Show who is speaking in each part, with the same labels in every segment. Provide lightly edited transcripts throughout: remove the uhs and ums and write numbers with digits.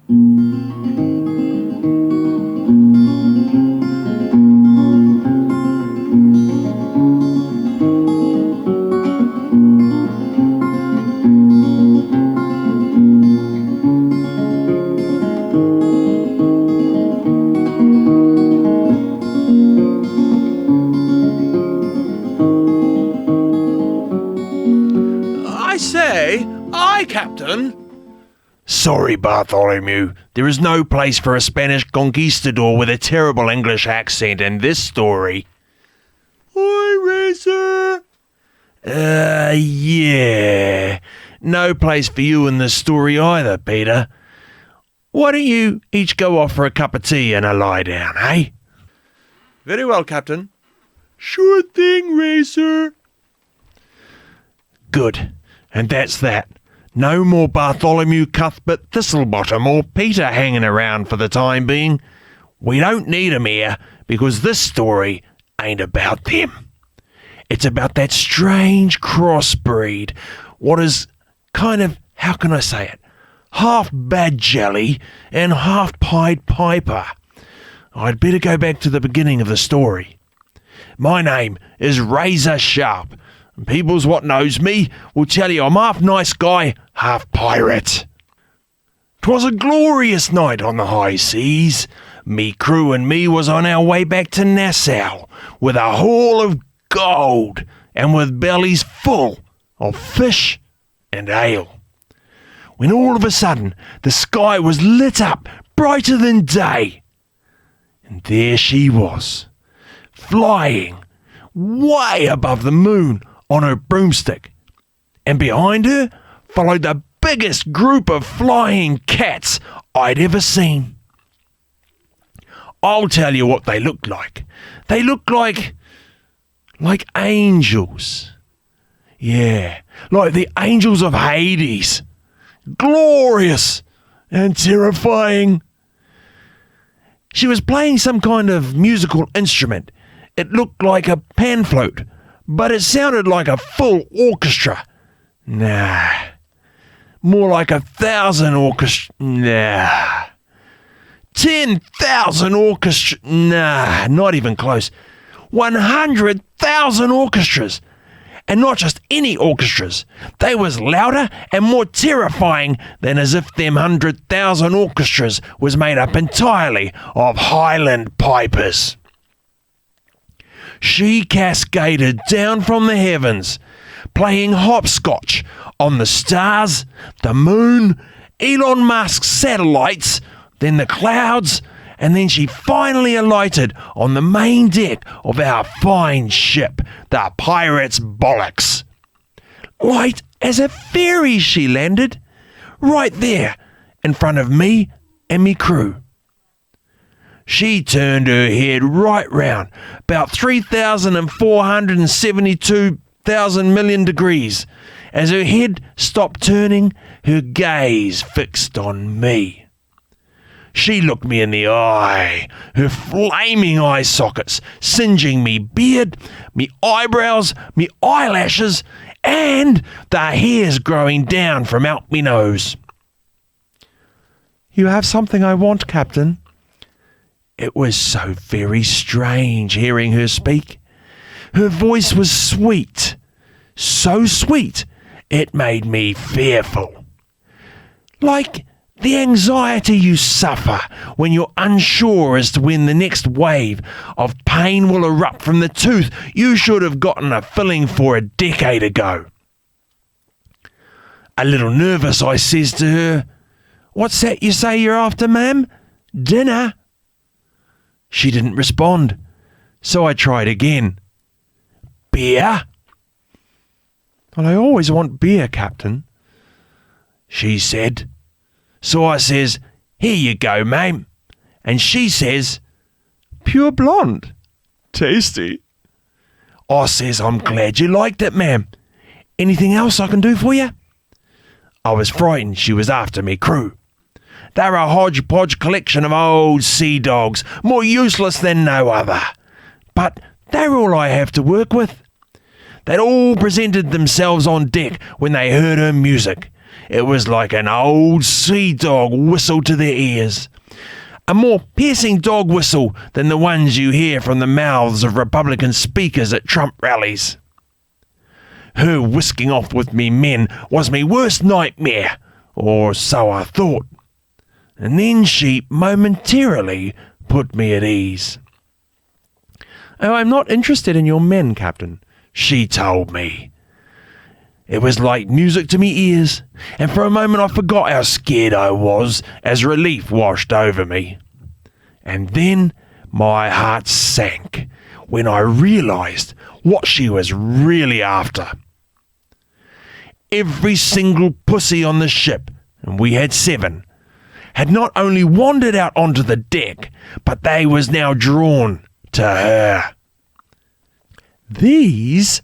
Speaker 1: I say, aye, Captain.
Speaker 2: Sorry, Bartholomew. There is no place for a Spanish conquistador with a terrible English accent in this story.
Speaker 1: Aye, Racer.
Speaker 2: Yeah. No place for you in this story either, Peter. Why don't you each go off for a cup of tea and a lie down, eh?
Speaker 1: Very well, Captain. Sure thing, Racer.
Speaker 2: Good. And that's that. No more Bartholomew Cuthbert Thistlebottom or Peter hanging around for the time being. We don't need 'em here because this story ain't about them. It's about that strange crossbreed, what is kind of, how can I say it, half bad jelly and half Pied Piper. I'd better go back to the beginning of the story. My name is Razor Sharp. And peoples what knows me will tell you I'm half nice guy, half pirate. 'Twas a glorious night on the high seas. Me crew and me was on our way back to Nassau with a haul of gold and with bellies full of fish and ale. When all of a sudden the sky was lit up brighter than day. And there she was, flying way above the moon on her broomstick, and behind her followed the biggest group of flying cats I'd ever seen. I'll tell you what they looked like. They looked like angels. Yeah, like the angels of Hades. Glorious and terrifying. She was playing some kind of musical instrument. It looked like a pan flute, but it sounded like a full orchestra. Nah. More like 1,000 orchestra. Nah. 10,000 orchestra. Nah, not even close. 100,000 orchestras. And not just any orchestras. They was louder and more terrifying than as if them 100,000 orchestras was made up entirely of Highland pipers. She cascaded down from the heavens, playing hopscotch on the stars, the moon, Elon Musk's satellites, then the clouds, and then she finally alighted on the main deck of our fine ship, the Pirate's Bollocks. Light as a fairy she landed, right there in front of me and me crew. She turned her head right round, about 3,472,000 million degrees. As her head stopped turning, her gaze fixed on me. She looked me in the eye, her flaming eye sockets singeing me beard, me eyebrows, me eyelashes, and the hairs growing down from out me nose.
Speaker 1: You have something I want, Captain.
Speaker 2: It was so very strange hearing her speak. Her voice was sweet, so sweet it made me fearful. Like the anxiety you suffer when you're unsure as to when the next wave of pain will erupt from the tooth you should have gotten a filling for a decade ago. A little nervous, I says to her, "What's that you say you're after, ma'am? Dinner?" She didn't respond, so I tried again. "Beer?"
Speaker 1: Well, I always want beer, Captain,
Speaker 2: she said. So I says, "Here you go, ma'am." And she says,
Speaker 1: "Pure blonde. Tasty."
Speaker 2: I says, "I'm glad you liked it, ma'am. Anything else I can do for you?" I was frightened she was after me crew. They're a hodgepodge collection of old sea dogs, more useless than no other. But they're all I have to work with. They'd all presented themselves on deck when they heard her music. It was like an old sea dog whistled to their ears. A more piercing dog whistle than the ones you hear from the mouths of Republican speakers at Trump rallies. Her whisking off with me men was my worst nightmare, or so I thought. And then she momentarily put me at ease.
Speaker 1: Oh, I'm not interested in your men, Captain,
Speaker 2: she told me. It was like music to me ears, and for a moment I forgot how scared I was as relief washed over me. And then my heart sank when I realised what she was really after. Every single pussy on the ship, and we had 7, had not only wandered out onto the deck, but they was now drawn to her.
Speaker 1: These,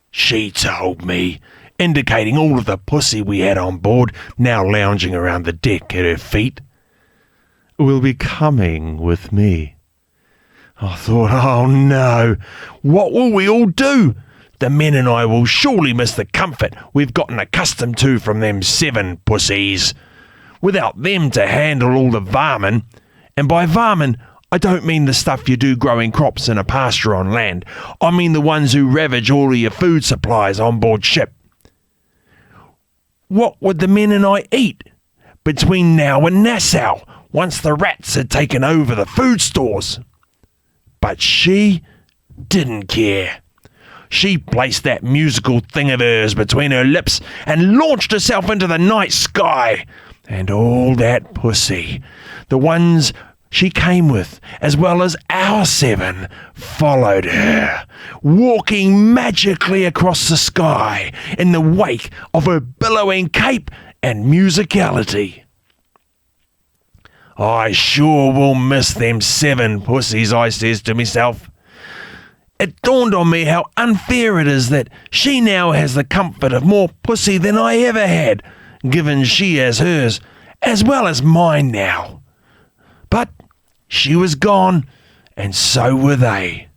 Speaker 2: she told me, indicating all of the pussy we had on board now lounging around the deck at her feet,
Speaker 1: will be coming with me.
Speaker 2: I thought, oh no, what will we all do? The men and I will surely miss the comfort we've gotten accustomed to from them 7 pussies. Without them to handle all the varmin, and by varmin, I don't mean the stuff you do growing crops in a pasture on land. I mean the ones who ravage all of your food supplies on board ship. What would the men and I eat between now and Nassau once the rats had taken over the food stores? But she didn't care. She placed that musical thing of hers between her lips and launched herself into the night sky. And all that pussy, the ones she came with, as well as our 7, followed her, walking magically across the sky in the wake of her billowing cape and musicality. I sure will miss them 7 pussies, I says to myself. It dawned on me how unfair it is that she now has the comfort of more pussy than I ever had, given she has hers, as well as mine now. But she was gone, and so were they.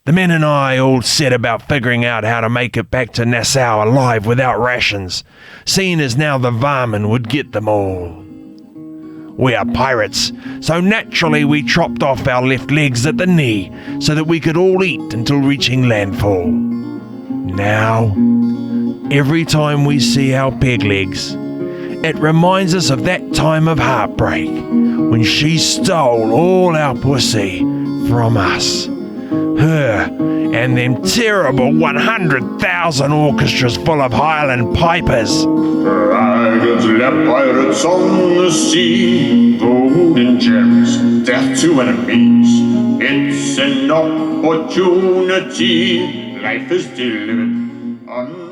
Speaker 2: The men and I all set about figuring out how to make it back to Nassau alive without rations, seeing as now the varmin would get them all. We are pirates, so naturally we chopped off our left legs at the knee so that we could all eat until reaching landfall. Now, every time we see our peg legs, it reminds us of that time of heartbreak when she stole all our pussy from us. Her and them terrible 100,000 orchestras full of Highland pipers.
Speaker 3: Dragons, pirates on the sea, golden gems, death to enemies. It's an opportunity, life is delivered on